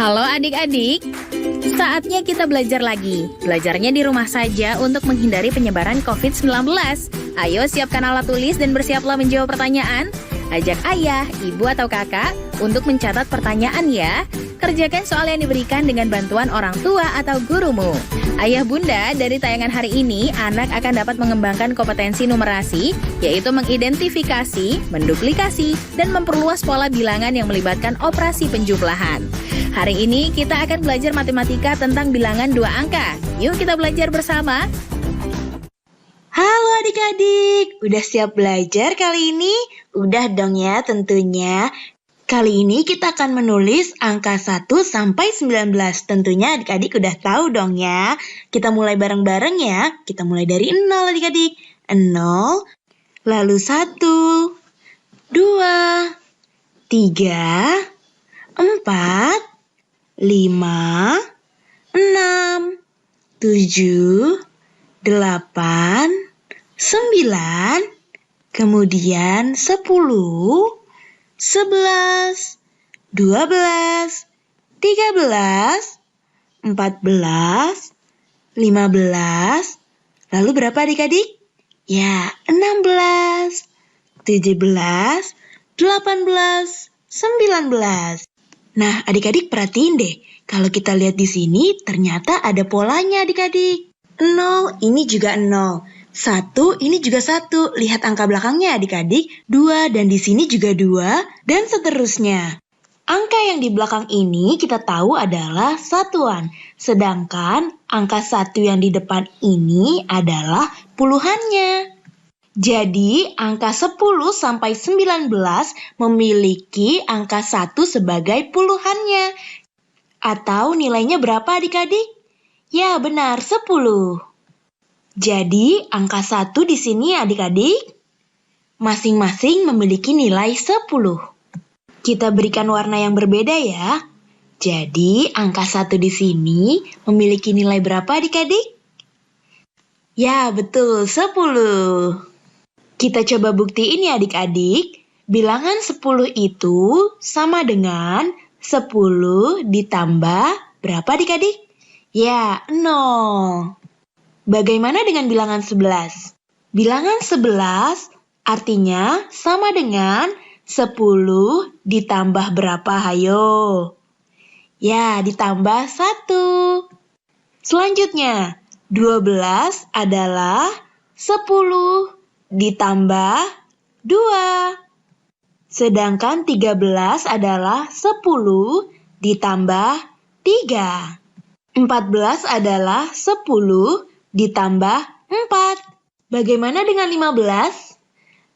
Halo adik-adik, saatnya kita belajar lagi. Belajarnya di rumah saja untuk menghindari penyebaran COVID-19. Ayo siapkan alat tulis dan bersiaplah menjawab pertanyaan. Ajak ayah, ibu atau kakak untuk mencatat pertanyaan ya. Kerjakan soal yang diberikan dengan bantuan orang tua atau gurumu. Ayah bunda, dari tayangan hari ini, anak akan dapat mengembangkan kompetensi numerasi, yaitu mengidentifikasi, menduplikasi, dan memperluas pola bilangan yang melibatkan operasi penjumlahan. Hari ini kita akan belajar matematika tentang bilangan 2 angka. Yuk kita belajar bersama. Halo adik-adik, udah siap belajar kali ini? Udah dong ya tentunya. Kali ini kita akan menulis angka 1 sampai 19. Tentunya adik-adik udah tahu dong ya. Kita mulai bareng-bareng ya. Kita mulai dari 0 adik-adik. 0, lalu 1, 2, 3, 4, 5, 6, 7, 8, 9, kemudian 10, 11, 12, 13, 14, 15, lalu berapa adik-adik? Ya, 16, 17, 18, 19. Nah, adik-adik perhatiin deh, kalau kita lihat di sini ternyata ada polanya adik-adik. 0 ini juga 0. 1 ini juga 1. Lihat angka belakangnya adik-adik. 2 dan di sini juga 2 dan seterusnya. Angka yang di belakang ini kita tahu adalah satuan. Sedangkan angka 1 yang di depan ini adalah puluhannya. Jadi angka 10 sampai 19 memiliki angka 1 sebagai puluhannya. Atau nilainya berapa adik-adik? Ya benar, 10. Jadi, angka 1 di sini adik-adik, masing-masing memiliki nilai 10. Kita berikan warna yang berbeda ya. Jadi, angka 1 di sini memiliki nilai berapa adik-adik? Ya, betul, 10. Kita coba buktiin ya adik-adik. Bilangan 10 itu sama dengan 10 ditambah berapa adik-adik? Ya, 0. Bagaimana dengan bilangan 11? Bilangan 11 artinya sama dengan 10 ditambah berapa, hayo? Ya, ditambah 1. Selanjutnya, 12 adalah 10 ditambah 2. Sedangkan 13 adalah 10 ditambah 3. 14 adalah 10 ditambah 4. Bagaimana dengan 15?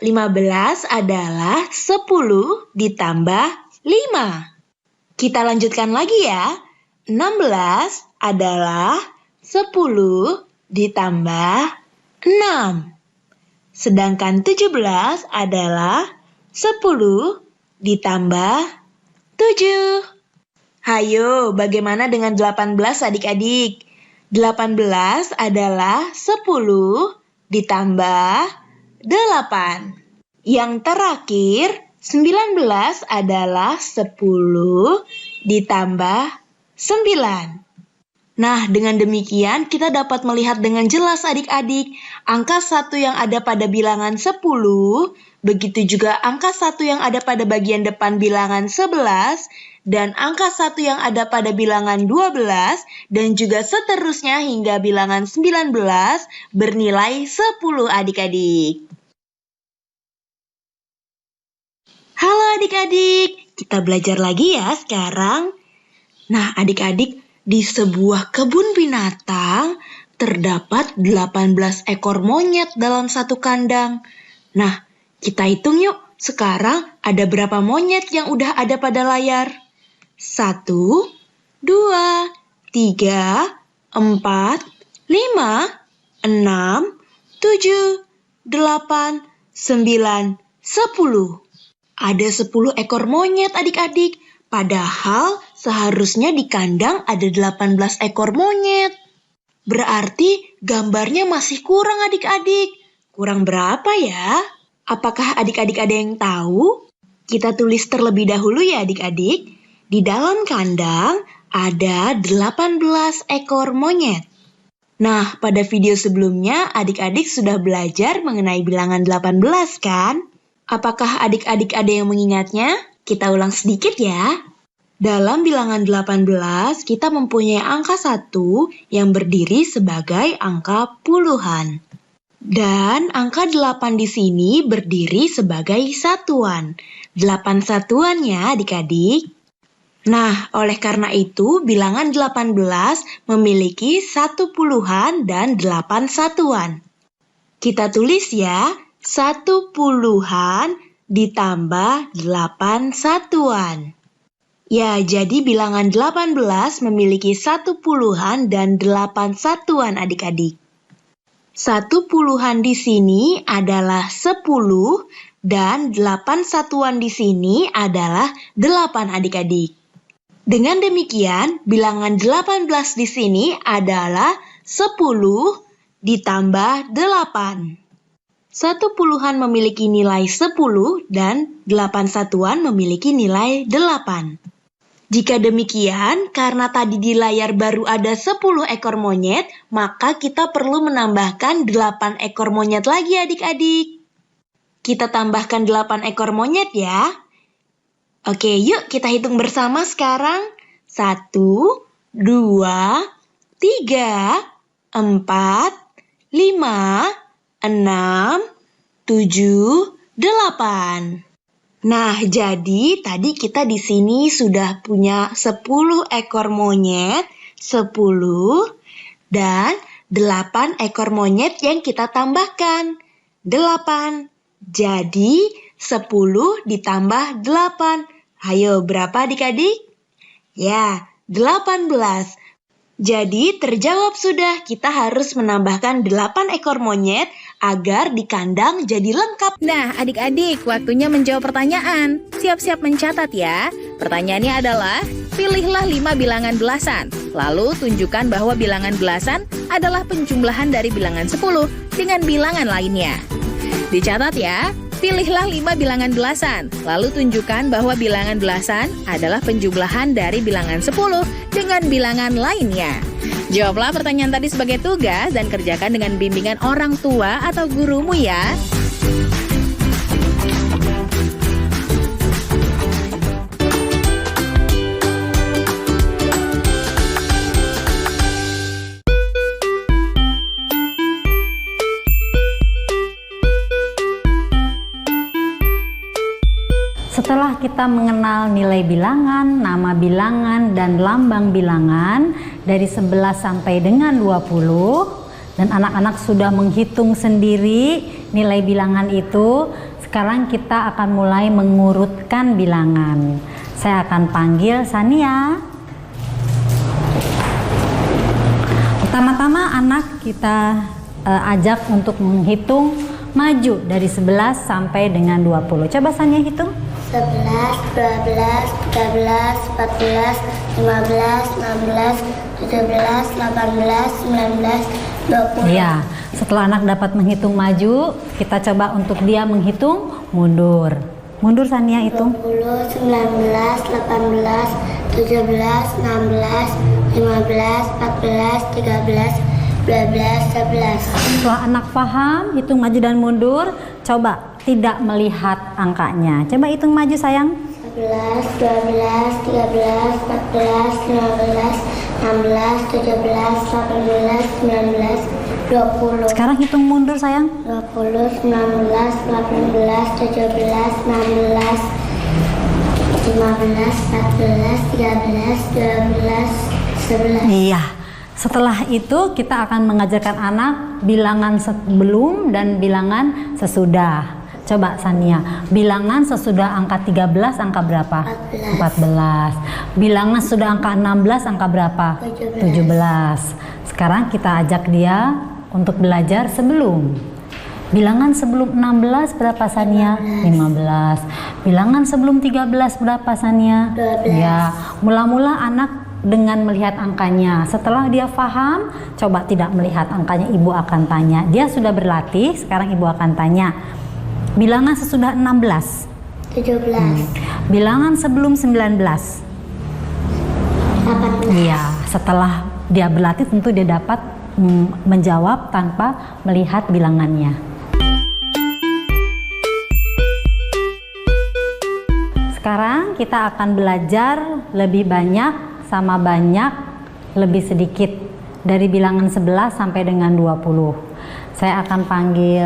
15 adalah 10 ditambah 5. Kita lanjutkan lagi ya. 16 adalah 10 ditambah 6. Sedangkan 17 adalah 10 ditambah 7. Hayo, bagaimana dengan 18 adik-adik? 18 adalah 10 ditambah 8. Yang terakhir, 19 adalah 10 ditambah 9. Nah, dengan demikian kita dapat melihat dengan jelas adik-adik angka 1 yang ada pada bilangan 10, begitu juga angka 1 yang ada pada bagian depan bilangan 11, dan angka 1 yang ada pada bilangan 12, dan juga seterusnya hingga bilangan 19 bernilai 10 adik-adik. Halo adik-adik, kita belajar lagi ya sekarang. Nah adik-adik, di sebuah kebun binatang terdapat 18 ekor monyet dalam satu kandang. Nah, kita hitung yuk, sekarang ada berapa monyet yang udah ada pada layar? 1, 2, 3, 4, 5, 6, 7, 8, 9, 10. Ada 10 ekor monyet adik-adik. Padahal seharusnya di kandang ada 18 ekor monyet. Berarti gambarnya masih kurang adik-adik. Kurang berapa ya? Apakah adik-adik ada yang tahu? Kita tulis terlebih dahulu ya adik-adik. Di dalam kandang ada 18 ekor monyet. Nah, pada video sebelumnya adik-adik sudah belajar mengenai bilangan 18 kan? Apakah adik-adik ada yang mengingatnya? Kita ulang sedikit ya. Dalam bilangan 18, kita mempunyai angka 1 yang berdiri sebagai angka puluhan. Dan angka 8 di sini berdiri sebagai satuan. 8 satuan ya adik-adik. Nah, oleh karena itu bilangan 18 memiliki 1 puluhan dan 8 satuan. Kita tulis ya, 1 puluhan ditambah 8 satuan. Ya, jadi bilangan 18 memiliki 1 puluhan dan 8 satuan adik-adik. 1 puluhan di sini adalah 10 dan 8 satuan di sini adalah 8 adik-adik. Dengan demikian, bilangan 18 di sini adalah 10 ditambah 8. 1 puluhan memiliki nilai 10 dan 8 satuan memiliki nilai 8. Jika demikian, karena tadi di layar baru ada 10 ekor monyet, maka kita perlu menambahkan 8 ekor monyet lagi adik-adik. Kita tambahkan 8 ekor monyet ya. Oke, yuk kita hitung bersama sekarang. 1, 2, 3, 4, 5, 6, 7, 8. Nah, jadi tadi kita di sini sudah punya 10 ekor monyet, 10, dan 8 ekor monyet yang kita tambahkan, 8. Jadi 10 ditambah 8. Ayo, berapa adik-adik? Ya, 18. Jadi terjawab sudah, kita harus menambahkan 8 ekor monyet agar di kandang jadi lengkap. Nah, adik-adik, waktunya menjawab pertanyaan. Siap-siap mencatat ya. Pertanyaannya adalah, pilihlah 5 bilangan belasan. Lalu tunjukkan bahwa bilangan belasan adalah penjumlahan dari bilangan 10 dengan bilangan lainnya. Dicatat ya. Pilihlah 5 bilangan belasan, lalu tunjukkan bahwa bilangan belasan adalah penjumlahan dari bilangan 10 dengan bilangan lainnya. Jawablah pertanyaan tadi sebagai tugas dan kerjakan dengan bimbingan orang tua atau gurumu ya. Setelah kita mengenal nilai bilangan, nama bilangan, dan lambang bilangan dari 11 sampai dengan 20, dan anak-anak sudah menghitung sendiri nilai bilangan itu, sekarang kita akan mulai mengurutkan bilangan. Saya akan panggil Sania. Pertama-tama anak kita ajak untuk menghitung maju dari 11 sampai dengan 20. Coba Sania hitung. 11, 12, 13, 14, 15, 16, 17, 18, 19, 20. Ya, setelah anak dapat menghitung maju, kita coba untuk dia menghitung mundur. Mundur Sania hitung. 20, 19, 18, 17, 16, 15, 14, 13, 12, 11. Setelah anak paham hitung maju dan mundur, coba tidak melihat angkanya. Coba hitung maju sayang. 11, 12, 13, 14, 15, 16, 17, 18, 19, 20. Sekarang hitung mundur sayang. 20, 19, 18, 17, 16, 15, 14, 13, 12, 11. Iya. Setelah itu kita akan mengajarkan anak bilangan sebelum dan bilangan sesudah. Coba Sania, bilangan sesudah angka 13 angka berapa? 14. Bilangan sudah angka 16 angka berapa? 17. Sekarang kita ajak dia untuk belajar sebelum. Bilangan sebelum 16 berapa Sania? 15. Bilangan sebelum 13 berapa Sania? 12. Ya, mula-mula anak dengan melihat angkanya. Setelah dia paham, coba tidak melihat angkanya, ibu akan tanya. Dia sudah berlatih, sekarang ibu akan tanya. Bilangan sesudah 16. 17. Bilangan sebelum 19. 18. Iya, setelah dia berlatih tentu dia dapat menjawab tanpa melihat bilangannya. Sekarang kita akan belajar lebih banyak sama banyak, lebih sedikit, dari bilangan 11 sampai dengan 20. Saya akan panggil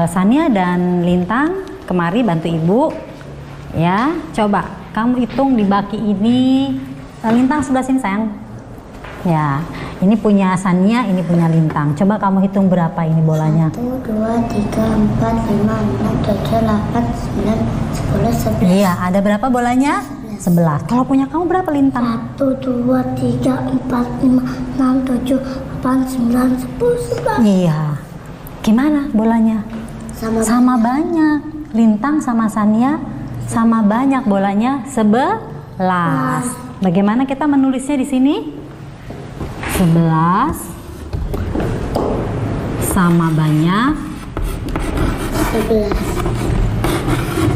Sania dan Lintang kemari bantu ibu. Ya, coba kamu hitung di baki ini. Lintang sebelah sini sayang. Ya, ini punya Sania, ini punya Lintang. Coba kamu hitung berapa ini bolanya. 1, 2, 3, 4, 5, 6, 7, 8, 9, 10, 11. Iya, ada berapa bolanya? 11. Kalau punya kamu berapa Lintang? 1, 2, 3, 4, 5, 6, 7, 8, 9, 10, 11. Iya. Gimana bolanya? Sama banyak. Lintang sama Sania sama banyak bolanya 11. Bagaimana kita menulisnya di sini? 11 sama banyak 11.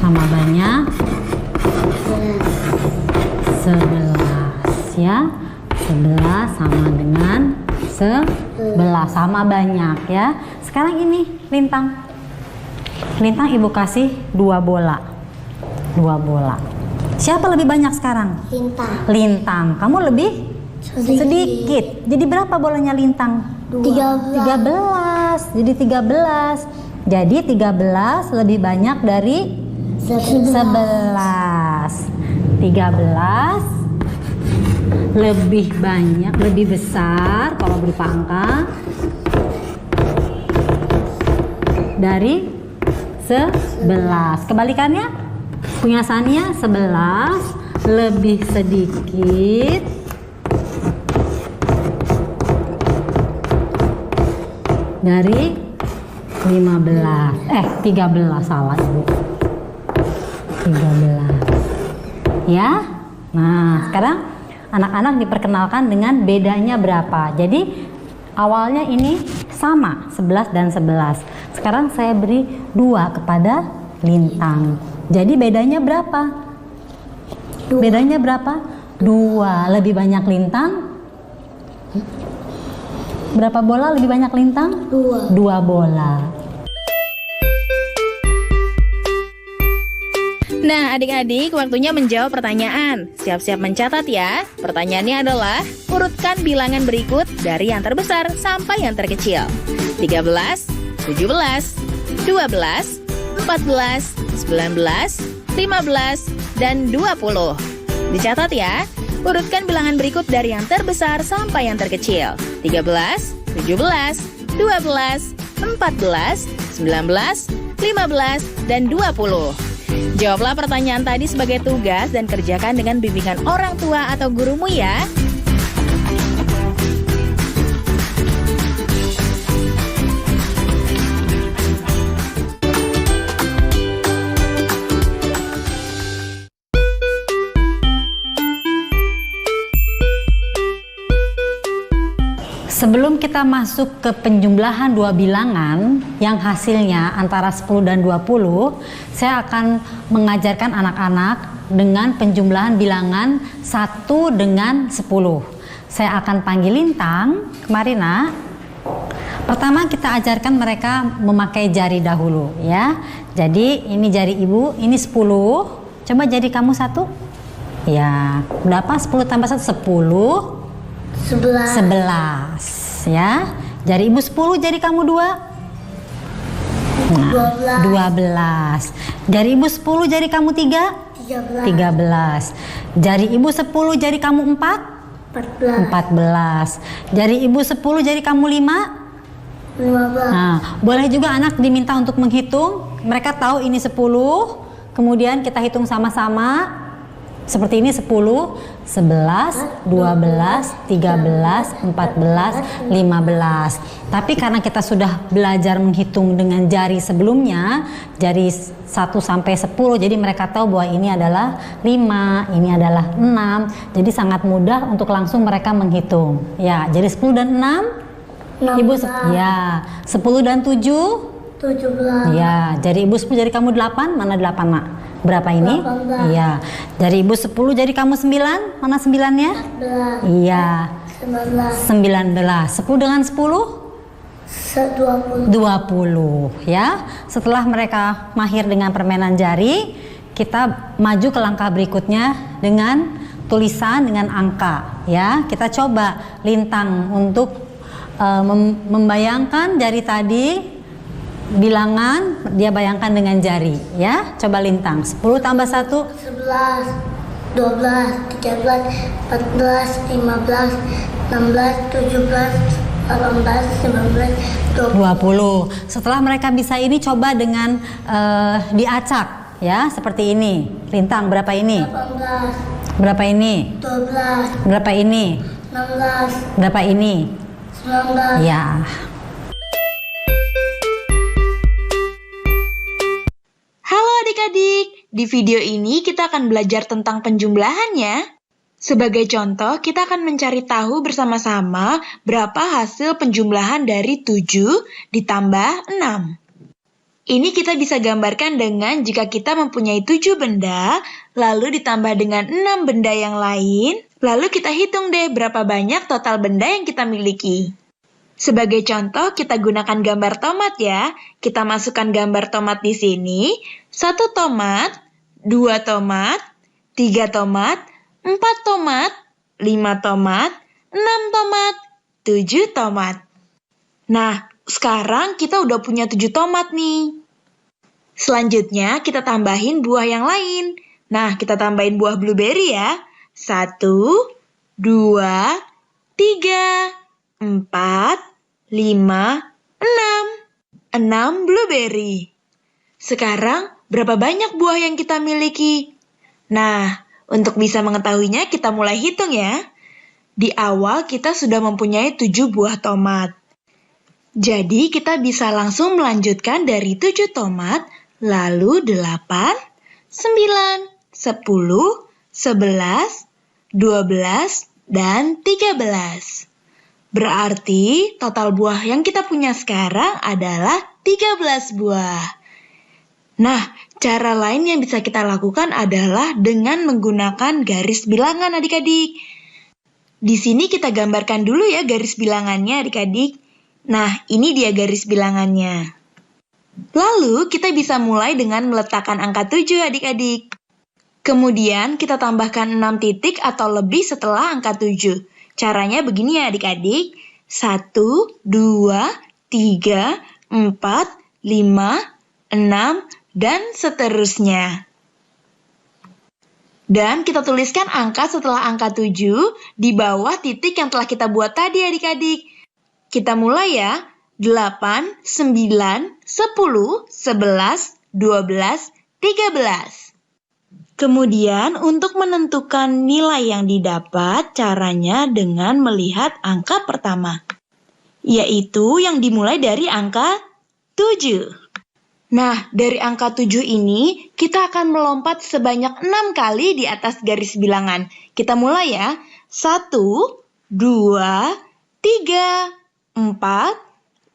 sama banyak 11 ya. 11 sama dengan 11 sama banyak ya. Sekarang ini Lintang ibu kasih 2 bola. 2 bola. Siapa lebih banyak sekarang? Lintang. Kamu lebih sedikit. Jadi berapa bolanya Lintang? 13. Jadi 13. Jadi 13 lebih banyak dari 11. 13 lebih banyak, lebih besar kalau berupa angka dari 11. Kebalikannya punya Sania 11 lebih sedikit dari 15. 13 salah ibu. 13. Ya. Nah, sekarang anak-anak diperkenalkan dengan bedanya berapa. Jadi awalnya ini sama 11 dan 11. Sekarang saya beri 2 kepada Lintang. Jadi bedanya berapa? Bedanya berapa? 2. Lebih banyak Lintang. Berapa bola lebih banyak Lintang? 2 bola. Nah, adik-adik, waktunya menjawab pertanyaan. Siap-siap mencatat ya. Pertanyaannya adalah, urutkan bilangan berikut dari yang terbesar sampai yang terkecil. 13, 17, 12, 14, 19, 15, dan 20. Dicatat ya. Urutkan bilangan berikut dari yang terbesar sampai yang terkecil. 13, 17, 12, 14, 19, 15, dan 20. Jawablah pertanyaan tadi sebagai tugas dan kerjakan dengan bimbingan orang tua atau gurumu ya. Sebelum kita masuk ke penjumlahan 2 bilangan yang hasilnya antara 10 dan 20, saya akan mengajarkan anak-anak dengan penjumlahan bilangan 1 dengan 10. Saya akan panggil Lintang, kemari nak. Pertama kita ajarkan mereka memakai jari dahulu ya. Jadi ini jari ibu, ini 10. Coba jari kamu 1. Ya, berapa? 10 tambah 1, 10. 11 ya. Jari ibu 10, jari kamu 2. Nah, 12. Jari ibu 10, jari kamu 3. 13. Jari ibu 10, jari kamu 4. 14. Jari ibu 10, jari kamu 5. 15. Nah, boleh juga anak diminta untuk menghitung. Mereka tahu ini 10. Kemudian kita hitung sama-sama. Seperti ini 10, 11, 12, 13, 14, 15. Tapi karena kita sudah belajar menghitung dengan jari sebelumnya, jari 1 sampai 10, jadi mereka tahu bahwa ini adalah 5, ini adalah 6. Jadi sangat mudah untuk langsung mereka menghitung. Ya, jadi 10 dan 6, ibu ya, 10 dan 7, 17. ya, jari ibu 10, jari kamu 8, mana 8 nak? Berapa ini? 18. Iya. Dari Ibu 10, jadi kamu 9? Mana 9-nya? 14. Iya. 19. 10 dengan 10? 20. 20 ya. Setelah mereka mahir dengan permainan jari, kita maju ke langkah berikutnya dengan tulisan dengan angka ya. Kita coba Lintang untuk membayangkan jari tadi, bilangan dia bayangkan dengan jari ya. Coba Lintang. 10 tambah 1 11, 12, 13, 14, 15, 16, 17, 18, 19, 20. Setelah mereka bisa ini, coba dengan diacak ya, seperti ini. Lintang, berapa ini? 18, Berapa ini? 12, Berapa ini? 16, Berapa ini? 19. Ya. Halo adik-adik, di video ini kita akan belajar tentang penjumlahan ya. Sebagai contoh, kita akan mencari tahu bersama-sama berapa hasil penjumlahan dari 7 ditambah 6. Ini kita bisa gambarkan dengan jika kita mempunyai 7 benda, lalu ditambah dengan 6 benda yang lain, lalu kita hitung deh berapa banyak total benda yang kita miliki. Sebagai contoh, kita gunakan gambar tomat ya. Kita masukkan gambar tomat di sini. 1 tomat, 2 tomat, 3 tomat, 4 tomat, 5 tomat, 6 tomat, 7 tomat. Nah, sekarang kita udah punya 7 tomat nih. Selanjutnya, kita tambahin buah yang lain. Nah, kita tambahin buah blueberry ya. 1, 2, 3, 4, 5, 6. 6 blueberry. Sekarang, berapa banyak buah yang kita miliki? Nah, untuk bisa mengetahuinya, kita mulai hitung ya. Di awal, kita sudah mempunyai 7 buah tomat. Jadi, kita bisa langsung melanjutkan dari 7 tomat, lalu 8, 9, 10, 11, 12, dan 13. Berarti total buah yang kita punya sekarang adalah 13 buah. Nah, cara lain yang bisa kita lakukan adalah dengan menggunakan garis bilangan adik-adik. Di sini kita gambarkan dulu ya garis bilangannya adik-adik. Nah, ini dia garis bilangannya. Lalu kita bisa mulai dengan meletakkan angka 7 adik-adik. Kemudian kita tambahkan 6 titik atau lebih setelah angka 7. Caranya begini ya adik-adik. 1, 2, 3, 4, 5, 6, dan seterusnya. Dan kita tuliskan angka setelah angka 7 di bawah titik yang telah kita buat tadi adik-adik. Kita mulai ya. 8, 9, 10, 11, 12, 13. Kemudian untuk menentukan nilai yang didapat, caranya dengan melihat angka pertama, yaitu yang dimulai dari angka 7. Nah, dari angka 7 ini, kita akan melompat sebanyak 6 kali di atas garis bilangan. Kita mulai ya. 1, 2, 3, 4,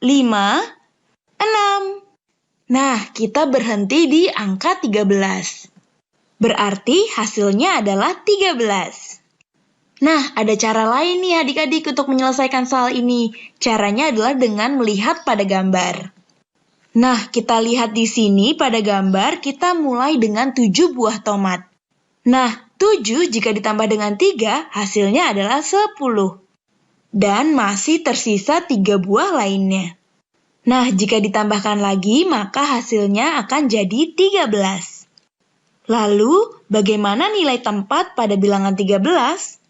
5, 6. Nah, kita berhenti di angka 13. Berarti hasilnya adalah 13. Nah, ada cara lain nih adik-adik untuk menyelesaikan soal ini. Caranya adalah dengan melihat pada gambar. Nah, kita lihat di sini pada gambar kita mulai dengan 7 buah tomat. Nah, 7 jika ditambah dengan 3 hasilnya adalah 10. Dan masih tersisa 3 buah lainnya. Nah, jika ditambahkan lagi maka hasilnya akan jadi 13. Lalu, bagaimana nilai tempat pada bilangan 13?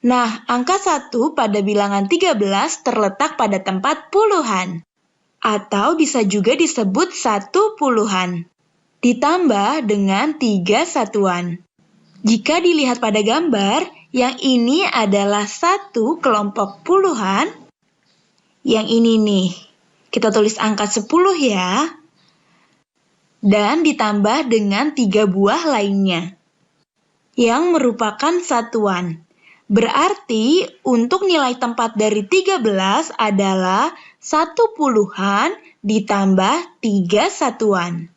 Nah, angka 1 pada bilangan 13 terletak pada tempat puluhan. Atau bisa juga disebut 1 puluhan. Ditambah dengan 3 satuan. Jika dilihat pada gambar, yang ini adalah 1 kelompok puluhan. Yang ini nih, kita tulis angka 10 ya. Dan ditambah dengan 3 buah lainnya, yang merupakan satuan. Berarti untuk nilai tempat dari 13 adalah 1 puluhan ditambah 3 satuan.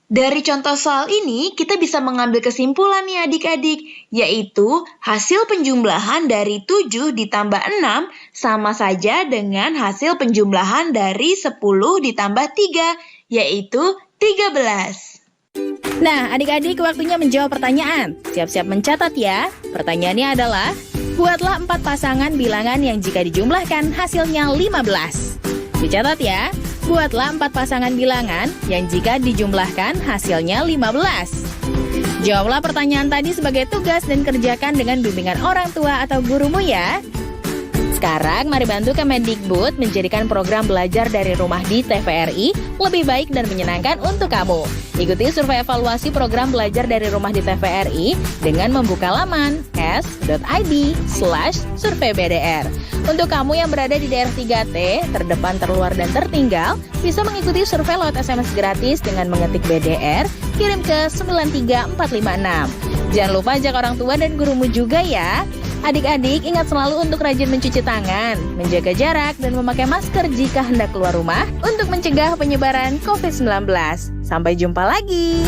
Dari contoh soal ini, kita bisa mengambil kesimpulan nih adik-adik, yaitu hasil penjumlahan dari 7 ditambah 6 sama saja dengan hasil penjumlahan dari 10 ditambah 3, yaitu 13. Nah, adik-adik waktunya menjawab pertanyaan. Siap-siap mencatat ya. Pertanyaannya adalah, buatlah 4 pasangan bilangan yang jika dijumlahkan hasilnya 15. Dicatat ya. Buatlah 4 pasangan bilangan yang jika dijumlahkan hasilnya 15. Jawablah pertanyaan tadi sebagai tugas dan kerjakan dengan bimbingan orang tua atau gurumu ya. Sekarang mari bantu Kemendikbud menjadikan program belajar dari rumah di TVRI lebih baik dan menyenangkan untuk kamu. Ikuti survei evaluasi program belajar dari rumah di TVRI dengan membuka laman s.id/surveybdr. Untuk kamu yang berada di daerah 3T, terdepan, terluar, dan tertinggal, bisa mengikuti survei lewat SMS gratis dengan mengetik BDR, kirim ke 93456. Jangan lupa ajak orang tua dan gurumu juga ya. Adik-adik ingat selalu untuk rajin mencuci tangan, menjaga jarak, dan memakai masker jika hendak keluar rumah untuk mencegah penyebaran COVID-19. Sampai jumpa lagi!